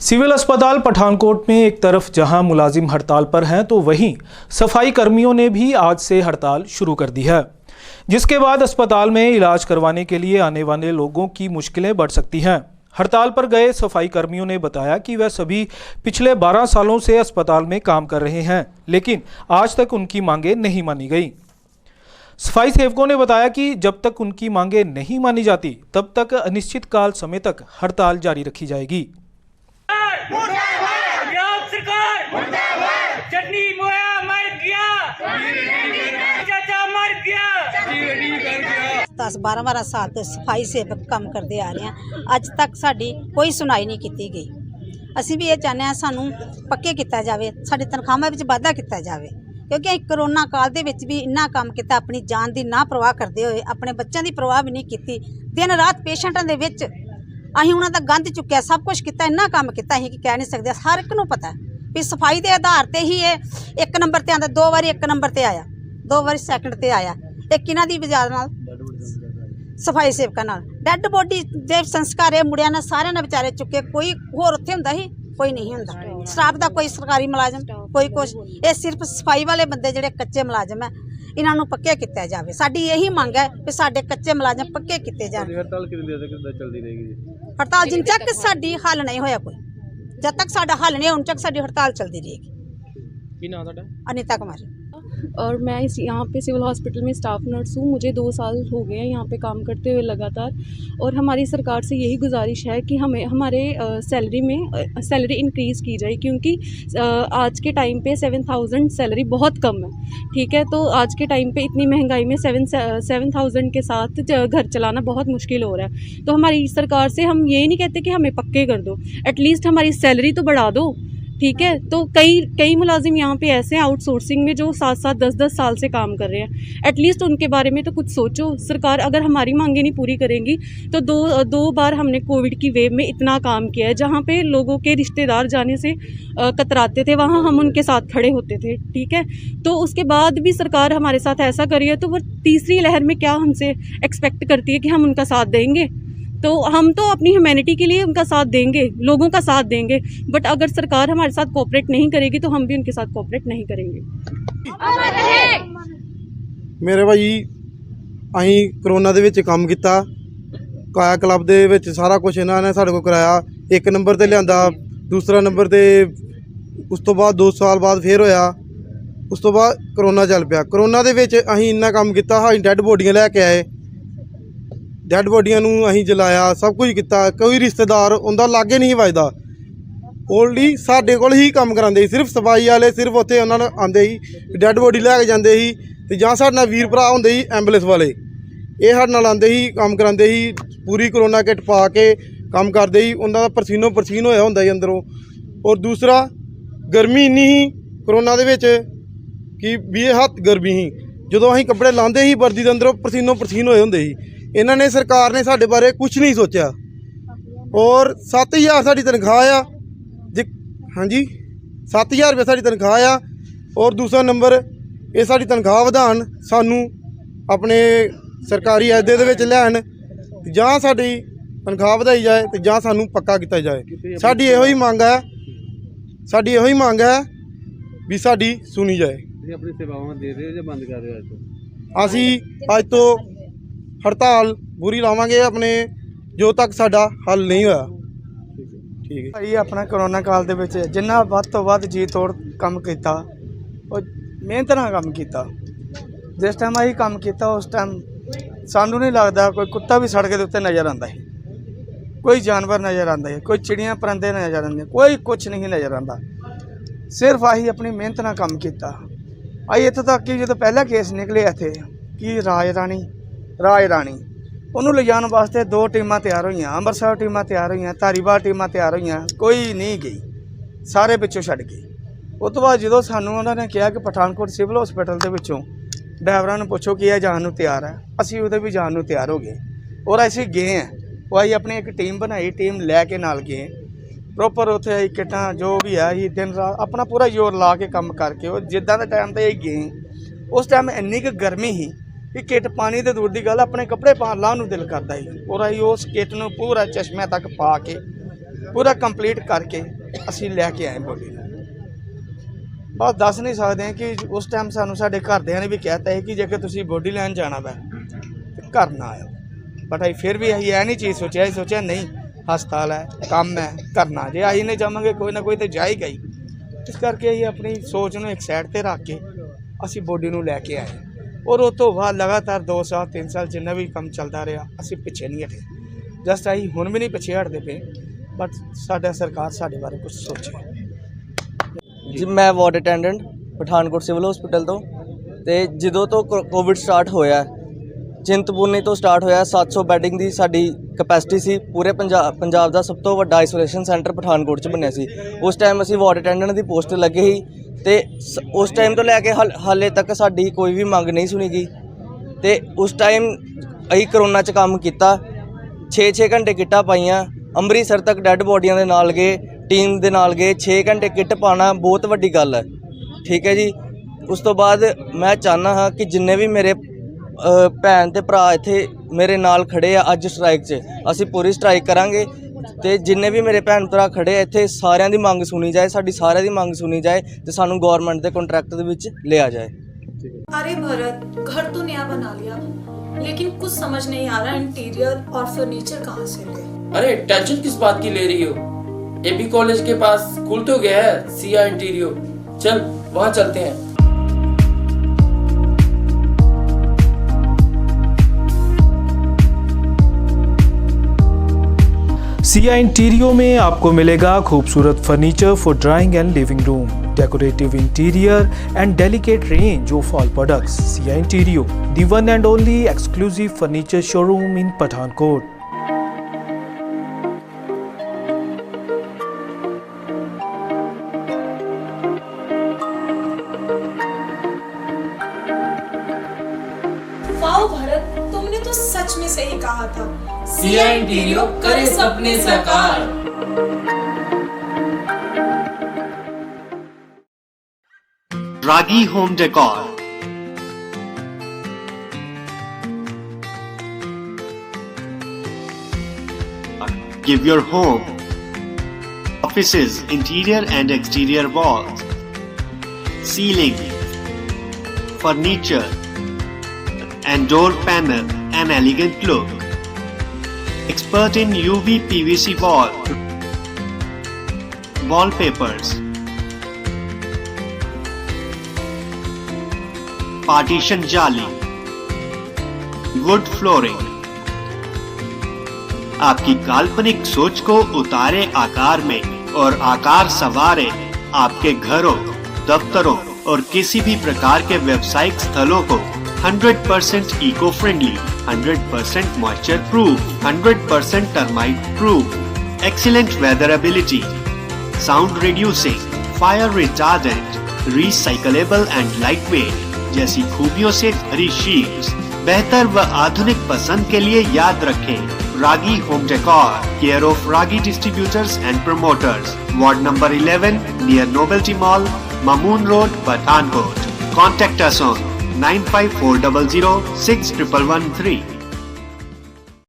Civil अस्पताल पठानकोट में एक तरफ जहां मुलाजिम हड़ताल पर हैं तो वहीं सफाई कर्मियों ने भी आज से हड़ताल शुरू कर दी है, जिसके बाद अस्पताल में इलाज करवाने के लिए आने वाले लोगों की मुश्किलें बढ़ सकती हैं। हड़ताल पर गए सफाई कर्मियों ने बताया कि वह सभी पिछले 12 सालों से अस्पताल में काम कर रहे हैं, लेकिन आज तक उनकी मांगें नहीं मानी गई। सफाई सेवकों ने बताया कि जब तक उनकी मांगें नहीं मानी जाती तब तक अनिश्चितकाल समय तक हड़ताल जारी रखी जाएगी। चटनी मोया मर गया, चाचा मर गया। 10-12 साल तो सफाई सेवक काम करते आ रहे हैं, अज तक साडी कोई सुनाई नहीं की गई। असीं भी ये चाहते हैं सानू पक्के किया जाए, साडी तनख्वाहां विच वाधा किया जाए, क्योंकि असीं करोना काल दे विच भी इन्ना काम किया, अपनी जान की ना परवाह करते हुए अपने बच्चों की परवाह भी नहीं की। दिन रात पेशेंटां दे विच असीं उन्हां दा गंद चुक्या, सब कुछ किया, इन्ना काम किया असीं कि कह नहीं सकते। हर एक नूं पता है भी सफाई के आधार पर ही ये 1 नंबर पर आंदा, 2 बारी 1 नंबर पर आया, 2 बारी सैकंड पर आया। एक किन्हां दी वजह नाल सफाई सेवकां नाल डैड बॉडी दे संस्कार ये मुंडियां ने सारिਆਂ ने बेचारे चुके, कोई होर उत्थे हुंदा ही कोई नहीं हुंदा, स्टाफ दा कोई सरकारी मुलाजम कोई कुछ, ये सिर्फ सफाई वाले बंदे जिहड़े कच्चे मुलाजम है इन्हां नूं पक्के किया जाए। साडी यही मंग है कि साडे कच्चे मुलाजम पक्के किए जाण। हड़ताल कितनी देर तक चलती रहेगी? हड़ताल जिन तक साडी हल नहीं होया कोई, जब तक साडा हल नहीं उन तक साडी हड़ताल चलती रहेगी। अनीता कुमारी। और मैं यहाँ पे सिविल हॉस्पिटल में स्टाफ नर्स हूँ। मुझे 2 साल हो गए हैं यहाँ पे काम करते हुए लगातार, और हमारी सरकार से यही गुजारिश है कि हमें हमारे सैलरी इंक्रीज़ की जाए, क्योंकि आज के टाइम पे 7000 सैलरी बहुत कम है। ठीक है, तो आज के टाइम पे इतनी महंगाई में 7000 के साथ घर चलाना बहुत मुश्किल हो रहा है। तो हमारी सरकार से हम ये नहीं कहते कि हमें पक्के कर दो, एटलीस्ट हमारी सैलरी तो बढ़ा दो। ठीक है, तो कई मुलाजिम यहाँ पे ऐसे हैं आउटसोर्सिंग में जो 7-7 10-10 साल से काम कर रहे हैं, एटलीस्ट उनके बारे में तो कुछ सोचो। सरकार अगर हमारी मांगे नहीं पूरी करेंगी तो दो बार हमने कोविड की वेव में इतना काम किया है, जहाँ पे लोगों के रिश्तेदार जाने से कतराते थे, वहाँ हम उनके साथ खड़े होते थे। ठीक है, तो उसके बाद भी सरकार हमारे साथ ऐसा कर रही है, तो वो तीसरी लहर में क्या हमसे एक्सपेक्ट करती है कि हम उनका साथ देंगे? तो हम तो अपनी ह्यूमैनिटी के लिए उनका साथ देंगे, लोगों का साथ देंगे, बट अगर सरकार हमारे साथ कोऑपरेट नहीं करेगी तो हम भी उनके साथ कोऑपरेट नहीं करेंगे। मेरे भाई अहीं करोना दे विच काम किया, काया क्लब दे विच सारा कुछ इन्हां ने साडे कोल कराया। 1 नंबर ते लिआंदा, दूसरा नंबर ते उस तो बाद 2 साल बाद फिर होया, उस तो बाद करोना चल पिया। करोना दे विच अहीं इन्ना काम किया, अहीं डैड बॉडियां लैके आए, डैड बॉडियां नूं अहीं जलाया, सब कुछ किया। कोई रिश्तेदार उनका लागे नहीं वजदा, ओनली साडे कोल ही काम करांदे ही, सिर्फ सफाई वाले सिर्फ उत्थे उन्हां नूं आंदे ही डैड बॉडी लैके जांदे ही, ते जां साडे नाल वीर भरा हुंदे ही एंबुलेंस वाले, ये साडे नाल आंदे ही काम करांदे ही, पूरी करोना किट पा के काम करदे ही। उन्हां दा परसीनो परसीन होया हुंदा ही अंदरों। और दूसरा गर्मी इन्नी ही करोना दे विच कि 20 हत्थ गर्मी ही, जदों असीं कपड़े लांदे ही वर्दी दे अंदरों परसीनो परसीन होए हुंदे ही। इन्हां ने सरकार ने साडे बारे कुछ नहीं सोचा। और 7000 साडी तनख्वाह आ जी, हाँ जी 7000 रुपये साडी तनख्वाह आ। और दूसरा नंबर ये साडी तनख्वाह वधान, सानू अपने सरकारी अहदे दे विच लैण, जां साडी तनख्वाह वधाई जाए ते जां सानू पक्का किया जाए। साडी इहो ही मंग है, साडी इहो ही मंग है भी साडी सुनी जाए। अपनी सेवावां दे रहे हो या बंद कर रहे हो? असीं अज तो हड़ताल पूरी लावांगे अपने जो तक साडा हल नहीं होया। ठीक है भाई, अपना करोना काल दे विच जिन्ना वध तो वध जी तोड़ काम किया और मेहनत नाल काम किया। जिस टाइम असीं काम किया उस टाइम सानू नहीं लगता कोई कुत्ता भी सड़क के उत्ते नज़र आंदा है, कोई जानवर नज़र आंदा है, कोई चिड़ियाँ परिंदे नज़र आंदे, कोई कुछ नहीं नज़र आंदा। सिर्फ असीं अपनी मेहनत नाल काम किया। असीं इत्थों तक कि जो पहला केस निकले इत्थे कि राज राणी उन्होंने ले जाने वास्ते 2 टीमां तैयार हुई, अंमृतसर टीमां तैयार हुई, धारीवाल टीमां तैयार हुई, कोई नहीं गई, सारे पिछों छड़ गए। उस तो बाद जो सानू उन्होंने कहा कि पठानकोट सिविल हॉस्पिटल के पिछों ड्राइवरां नूं पुछो कि यह जान नूं तैयार है, असीं उहदे भी जान नूं तैयार हो गए और असीं गए हैं। वो असीं अपनी एक टीम बनाई, टीम लैके नाल गए प्रॉपर, उत्थे किटां जो भी है असीं दिन रात अपना पूरा जोर ला के काम करके और जिद्दां दे टाइम ते गए। उस टाइम इन्नी क गर्मी ही कि किट पानी तो दूर की गल अपने कपड़े पा लाने दिल करता ही, और अं उस किट में पूरा चश्मे तक पा के ਪੂਰਾ ਕੰਪਲੀਟ ਕਰਕੇ ਅਸੀਂ ਲੈ ਕੇ ਆਏ ਬੋਡੀ ਨੂੰ। ਬਸ ਦੱਸ ਨਹੀਂ ਸਕਦੇ ਕਿ ਉਸ ਟਾਈਮ ਸਾਨੂੰ ਸਾਡੇ ਘਰਦਿਆਂ ਨੇ ਵੀ ਕਹਿਤਾ ਹੈ ਕਿ ਜੇਕਰ ਤੁਸੀਂ ਬੋਡੀ ਲੈਣ ਜਾਣਾ ਵਾ ਤੇ ਘਰ ਨਾ ਆਇਓ, ਬਟ ਅਸੀਂ ਫਿਰ ਵੀ ਅਸੀਂ ਇਹ ਨਹੀਂ ਚੀਜ਼ ਸੋਚਿਆ, ਅਸੀਂ ਸੋਚਿਆ ਨਹੀਂ ਹਸਪਤਾਲ ਹੈ, ਕੰਮ ਹੈ, ਕਰਨਾ, ਜੇ ਅਸੀਂ ਨਹੀਂ ਜਾਵਾਂਗੇ ਕੋਈ ਨਾ ਕੋਈ ਤਾਂ ਜਾਏਗਾ ਹੀ। ਇਸ ਕਰਕੇ ਅਸੀਂ ਆਪਣੀ ਸੋਚ ਨੂੰ ਇੱਕ ਸਾਈਡ ਤੇ ਰੱਖ ਕੇ ਅਸੀਂ ਬੋਡੀ ਨੂੰ ਲੈ ਕੇ ਆਏ ਔਰ ਉਸ ਤੋਂ ਬਾਅਦ ਲਗਾਤਾਰ 2 ਸਾਲ 3 ਸਾਲ ਜਿੰਨਾ ਵੀ ਕੰਮ ਚੱਲਦਾ ਰਿਹਾ ਅਸੀਂ ਪਿੱਛੇ ਨਹੀਂ ਹਟੇ। ਜਸਟ ਅਸੀਂ ਹੁਣ ਵੀ ਨਹੀਂ ਪਿੱਛੇ ਹਟਦੇ ਪਏ, ਬਟ ਸਾਡਾ ਸਰਕਾਰ ਸਾਡੇ ਬਾਰੇ ਕੁਝ ਸੋਚੇ। ਜੀ ਮੈਂ ward attendant Pathankot civil hospital ਤੋਂ, ਤੇ ਜਦੋਂ ਤੋਂ ਕੋਵਿਡ ਸਟਾਰਟ ਹੋਇਆ, ਚਿੰਤਪੁਰਨੀ ਤੋਂ ਸਟਾਰਟ ਹੋਇਆ, 700 ਬੈਡਿੰਗ ਦੀ ਸਾਡੀ ਕਪੈਸਿਟੀ ਸੀ। ਪੂਰੇ ਪੰਜਾਬ ਦਾ ਸਭ ਤੋਂ ਵੱਡਾ ਆਈਸੋਲੇਸ਼ਨ ਸੈਂਟਰ ਪਠਾਨਕੋਟ 'ਚ ਬਣਿਆ ਸੀ। ਉਸ ਟਾਈਮ ਅਸੀਂ ਵਾਰਡ ਅਟੈਂਡੈਂਟ ਦੀ ਪੋਸਟ ਲੱਗੇ ਸੀ, ਤੇ ਉਸ ਟਾਈਮ ਤੋਂ ਲੈ ਕੇ ਹਾਲੇ ਤੱਕ ਸਾਡੀ ਕੋਈ ਵੀ ਮੰਗ ਨਹੀਂ ਸੁਣੀ ਗਈ। ਤੇ ਉਸ ਟਾਈਮ ਅਸੀਂ ਕਰੋਨਾ 'ਚ ਕੰਮ ਕੀਤਾ, 6-6 ਘੰਟੇ ਕਿੱਟਾਂ ਪਾਈਆਂ, ਅੰਮ੍ਰਿਤਸਰ ਤੱਕ ਡੈੱਡ ਬੋਡੀਆਂ ਦੇ ਨਾਲ ਗਏ, ਟੀਮ ਦੇ ਨਾਲ ਗਏ। 6 ਘੰਟੇ ਕਿੱਟ ਪਾਉਣਾ ਬਹੁਤ ਵੱਡੀ ਗੱਲ ਹੈ, ਠੀਕ ਹੈ ਜੀ। ਉਸ ਤੋਂ ਬਾਅਦ ਮੈਂ ਚਾਹੁੰਦਾ ਹਾਂ ਕਿ ਜਿੰਨੇ ਵੀ ਮੇਰੇ ਭੈਣ ਤੇ ਭਰਾ ਇੱਥੇ ਮੇਰੇ ਨਾਲ ਖੜੇ ਆ ਅੱਜ ਸਟ੍ਰਾਈਕ 'ਚ, ਅਸੀਂ ਪੂਰੀ ਸਟ੍ਰਾਈਕ ਕਰਾਂਗੇ। ਤੇ ਜਿੰਨੇ ਵੀ ਮੇਰੇ ਭੈਣ ਭਰਾ ਖੜੇ ਆ ਇੱਥੇ, ਸਾਰਿਆਂ ਦੀ ਮੰਗ ਸੁਣੀ ਜਾਏ, ਸਾਡੀ ਸਾਰਿਆਂ ਦੀ ਮੰਗ ਸੁਣੀ ਜਾਏ ਤੇ ਸਾਨੂੰ ਗਵਰਨਮੈਂਟ ਦੇ ਕੰਟਰੈਕਟ ਦੇ ਵਿੱਚ ਲਿਆ ਜਾਏ। अरे भरत, घर तो नया बना लिया, लेकिन कुछ समझ नहीं आ रहा इंटीरियर और फर्नीचर कहाँ से ले। अरे टेंशन किस बात की ले रही हो? एबी कॉलेज के पास खुल तो गया है सिया इंटीरियर, चल वहाँ चलते हैं। सिया इंटीरियो में आपको मिलेगा खूबसूरत furniture for drawing and living room, decorative interior and delicate range of all products. Siya interio, the one and only exclusive furniture showroom in Pathankot. Wow Bharat, तुमने तो सच में सही कहा था, सिया इंटीरियर करे सपने साकार। Ragi Home Decor. Give your home, offices, interior and exterior walls, ceiling, furniture and door panel an elegant look. Expert in UV PVC wallpapers, partition jali, wood flooring. आपकी काल्पनिक सोच को उतारे आकार में और आकार संवारे आपके घरों, दफ्तरों और किसी भी प्रकार के व्यावसायिक स्थलों को 100% eco friendly, 100% moisture proof, 100% termite proof, excellent weatherability, sound reducing, fire retardant, recyclable and lightweight जैसी खूबियों से भरी शीट्स। बेहतर व आधुनिक पसंद के लिए याद रखें Ragi home decor, care of Ragi distributors and promoters, ward number 11 near novelty mall, Mamoon road, Pathankot. Contact us on 95400 6113.